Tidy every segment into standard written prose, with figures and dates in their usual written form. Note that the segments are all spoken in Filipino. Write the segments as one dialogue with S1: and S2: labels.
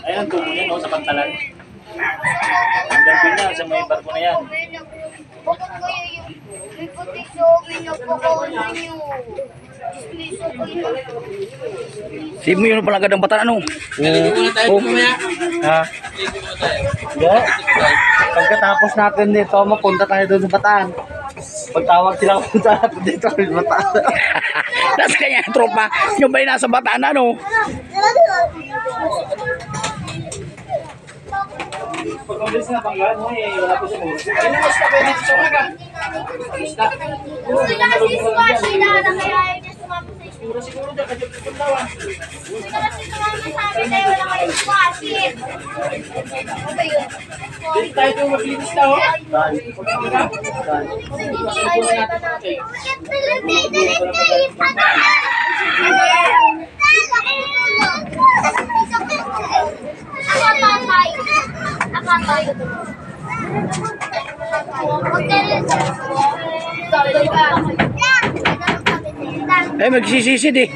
S1: Ayan, tubo niya, no, sa pantalan. Ang ganda niya, sa may barko na yan.
S2: Bakit kayo yung may puti sa amin na pakauna niyo?
S3: Si mo yun pala agad ang batan, ano?
S4: Ha? Yo. Pagkatapos natin dito, mapunta tayo doon sa Bataan. Pagtawag sila punta natin dito sa Bataan.
S3: Nasa kanya tropa. Yung ba yung nasa bataan, ano?
S1: Pag-umbis na banggaan mo, wala po siguro. Ayun na, mas na pwede sa umaga.
S2: Gusto niya kasi squash, kailangan na kaya niya sumama sa isip.
S1: Siguro dyan, kadyo puntawan.
S2: Gusto niya kasi sumama sa amin dahil wala kayo squash. Okay yun.
S1: Dito tayo ito maglinis na, oh.
S3: Eh, magsisisid eh.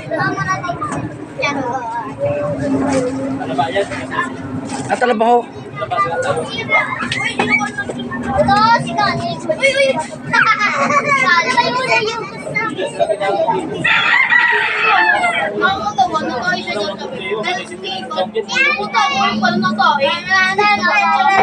S1: Ano ba yan?
S3: At alabaho.
S2: Ito, si Kani. Uy, uy! Lalagay mo na yung nakakatawa na tayo siya sa tabi. Pero si Kiko, pumunta ako, parang nakain.